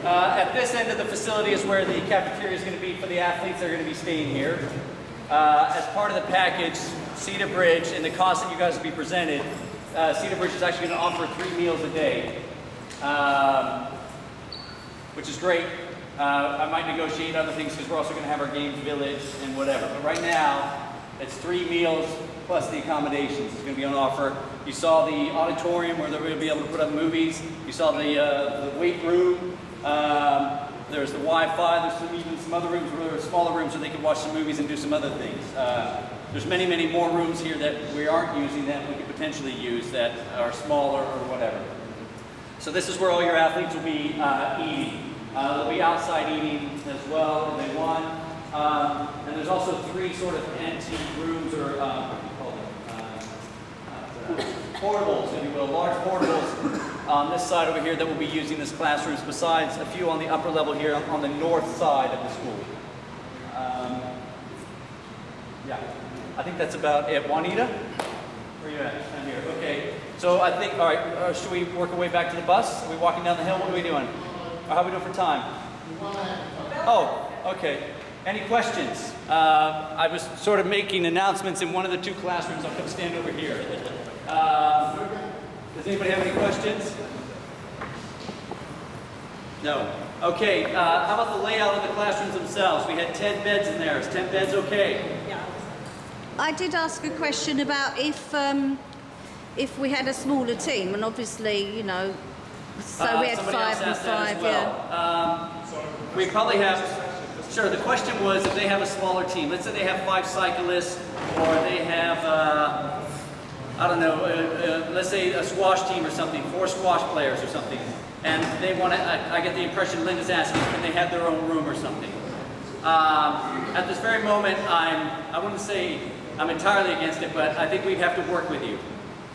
At this end of the facility is where the cafeteria is going to be for the athletes that are going to be staying here. As part of the package, Cedar Bridge, and the cost that you guys will be presented, Cedar Bridge is actually going to offer 3 meals a day, which is great. I might negotiate other things because we're also going to have our games village and whatever. But right now, it's 3 meals plus the accommodations. It's going to be on offer. You saw the auditorium where they're going to be able to put up movies. You saw the weight room. There's the Wi-Fi. There's even some other rooms where there are smaller rooms so they can watch some movies and do some other things. There's many, many more rooms here that we aren't using that we could potentially use that are smaller or whatever. So this is where all your athletes will be eating. They'll be outside eating as well if they want. And there's also 3 sort of empty rooms or portables, if you will, large portables on this side over here that will be using as classrooms, besides a few on the upper level here on the north side of the school. Yeah, I think that's about it. Juanita? Where are you at? I'm here. Okay. So I think, all right, should we work our way back to the bus? Are we walking down the hill? What are we doing? Or how are we doing for time? Oh, okay. Any questions? I was sort of making announcements in one of the 2 classrooms. I'll come stand over here. Does anybody have any questions? No. Okay, how about the layout of the classrooms themselves? We had 10 beds in there. Is 10 beds okay? Yeah. I did ask a question about if we had a smaller team, and obviously, you know, so we had 5 and 5, well. We probably have, sure, the question was if they have a smaller team. Let's say they have 5 cyclists, or they have, I don't know, let's say a squash team or something, 4 squash players or something. And they want to, I get the impression Linda's asking, can they have their own room or something? At this very moment, I wouldn't say I'm entirely against it, but I think we'd have to work with you.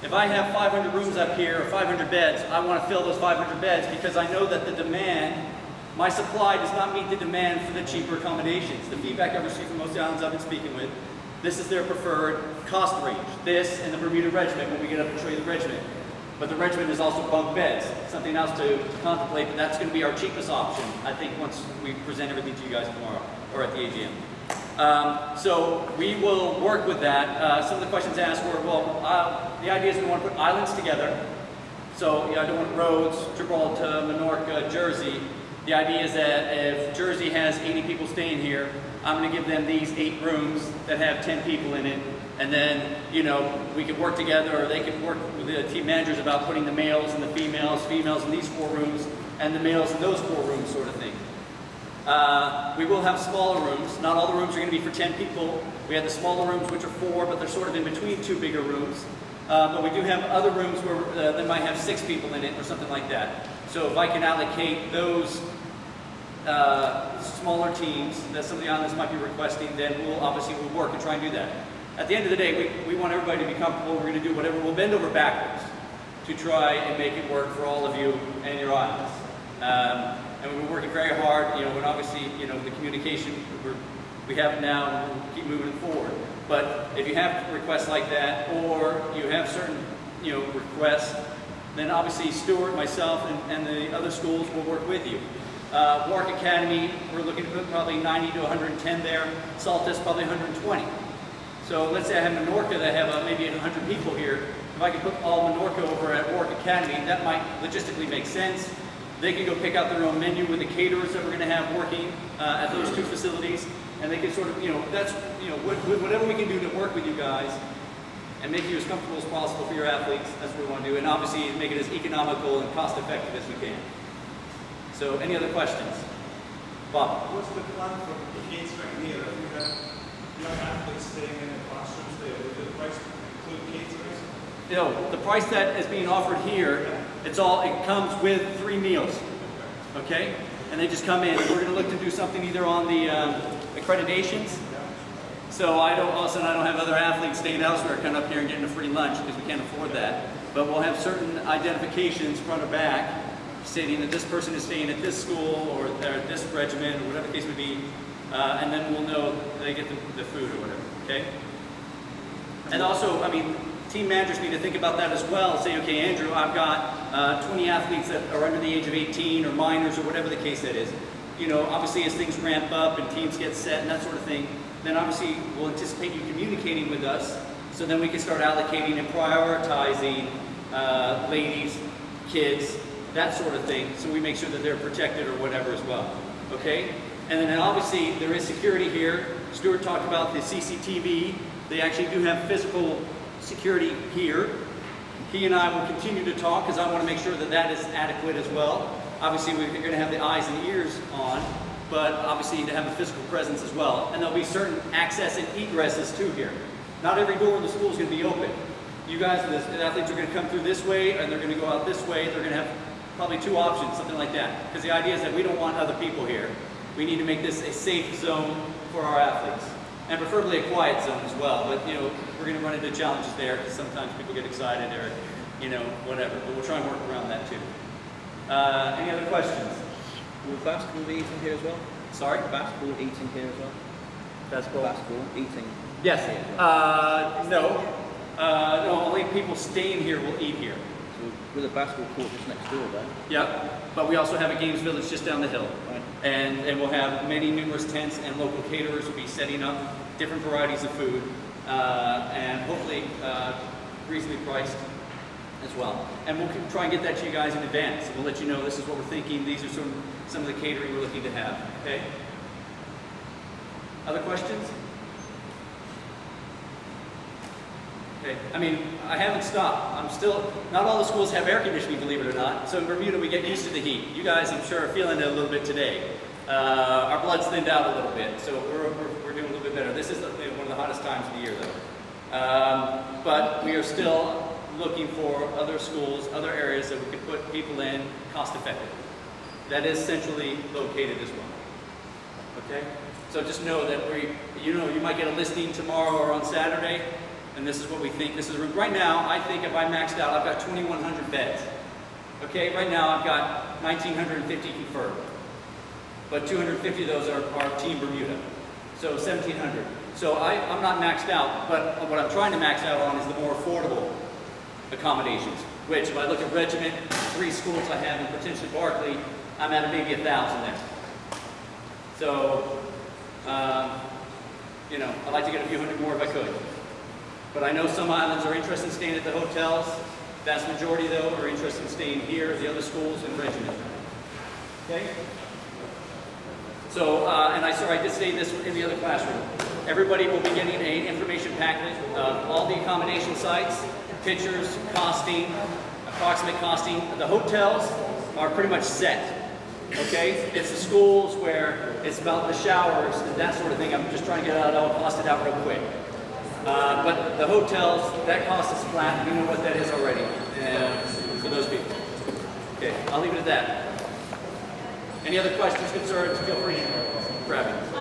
If I have 500 rooms up here, or 500 beds, I want to fill those 500 beds because I know that the demand, my supply does not meet the demand for the cheaper accommodations. The feedback I've received from most of the islands I've been speaking with, this is their preferred cost range. This and the Bermuda Regiment when we get up and show you the regiment. But the regiment is also bunk beds, something else to contemplate, but that's going to be our cheapest option, I think, once we present everything to you guys tomorrow, or at the AGM. So we will work with that. Some of the questions asked were, well, the idea is we want to put islands together. So I don't want Rhodes, Gibraltar, Menorca, Jersey. The idea is that if Jersey has 80 people staying here, I'm going to give them these 8 rooms that have 10 people in it. And then, you know, we could work together, or they could work with the team managers about putting the males and the females in these 4 rooms, and the males in those 4 rooms, sort of thing. We will have smaller rooms. Not all the rooms are going to be for 10 people. We have the smaller rooms, which are 4, but they're sort of in between 2 bigger rooms. But we do have other rooms where they might have 6 people in it, or something like that. So if I can allocate those smaller teams that some of the islands might be requesting, then we'll work and try and do that. At the end of the day, we want everybody to be comfortable. We're going to do whatever. We'll bend over backwards to try and make it work for all of you and your islands. And we're working very hard, you know, and obviously, you know, the communication, we have it now, and we'll keep moving it forward. But if you have requests like that, or you have certain, you know, requests, then obviously Stuart, myself, and the other schools will work with you. Warwick Academy, we're looking to put probably 90 to 110 there. Saltus, probably 120. So let's say I have Menorca that have maybe 100 people here. If I could put all Menorca over at Warwick Academy, that might logistically make sense. They can go pick out their own menu with the caterers that we're going to have working at those 2 facilities. And they can sort of, you know, that's, you know, whatever we can do to work with you guys and make you as comfortable as possible for your athletes, that's what we want to do. And obviously make it as economical and cost effective as we can. So any other questions? Bob? What's the plan for the catering here? If you have young athletes staying in the classrooms there, would the price include catering? You know, the price that is being offered here, it comes with 3 meals, okay? And they just come in. We're going to look to do something either on the accreditations. So all of a sudden I don't have other athletes staying elsewhere coming up here and getting a free lunch because we can't afford that. But we'll have certain identifications front or back stating that this person is staying at this school or at this regiment or whatever the case would be. And then we'll know they get the food or whatever, okay? And also, I mean, team managers need to think about that as well. Say, okay, Andrew, I've got 20 athletes that are under the age of 18 or minors or whatever the case that is. You know, obviously as things ramp up and teams get set and that sort of thing, then obviously we'll anticipate you communicating with us, so then we can start allocating and prioritizing ladies, kids, that sort of thing, so we make sure that they're protected or whatever as well, okay? And then obviously there is security here. Stuart talked about the CCTV. They actually do have physical security here. He and I will continue to talk because I want to make sure that that is adequate as well. Obviously we're going to have the eyes and ears on, but obviously to have a physical presence as well. And there'll be certain access and egresses too here. Not every door in the school is going to be open. You guys, the athletes are going to come through this way and they're going to go out this way. They're going to have probably 2 options, something like that. Because the idea is that we don't want other people here. We need to make this a safe zone for our athletes. And preferably a quiet zone as well. But you know, we're going to run into challenges there because sometimes people get excited or, you know, whatever. But we'll try and work around that too. Any other questions? Will basketball be eating here as well? Sorry? Basketball eating here as well? Basketball eating? Yes. No. No, only people staying here will eat here. So with a basketball court just next door there? Yep. But we also have a games village just down the hill. Right. And we'll have many numerous tents and local caterers will be setting up different varieties of food and hopefully reasonably priced as well. And we'll try and get that to you guys in advance. We'll let you know this is what we're thinking. These are some of the catering we're looking to have. Okay? Other questions? Okay. I mean, I haven't stopped. I'm still, not all the schools have air conditioning, believe it or not. So in Bermuda, we get used to the heat. You guys, I'm sure, are feeling it a little bit today. Our blood's thinned out a little bit, so we're doing a little bit better. This is one of the hottest times of the year, though. But we are still looking for other schools, other areas that we can put people in cost effectively. That is centrally located as well. Okay? So just know that you might get a listing tomorrow or on Saturday, and this is what we think. This is right now. I think if I maxed out, I've got 2,100 beds. Okay, right now I've got 1,950 confirmed, but 250 of those are Team Bermuda, so 1,700. So I'm not maxed out, but what I'm trying to max out on is the more affordable accommodations. Which, if I look at Regiment, 3 schools I have, and potentially Barclay, I'm at maybe 1,000 there. So, you know, I'd like to get a few hundred more if I could. But I know some islands are interested in staying at the hotels. Vast majority, though, are interested in staying here, the other schools, and Regiment. Okay? So, and I did say this in the other classroom. Everybody will be getting an information packet of all the accommodation sites, pictures, costing, approximate costing. The hotels are pretty much set. Okay? It's the schools where it's about the showers and that sort of thing. I'm just trying to get it all costed out real quick. But the hotels, that cost is flat. We know what that is already for those people. Okay, I'll leave it at that. Any other questions, concerns, feel free to grab it.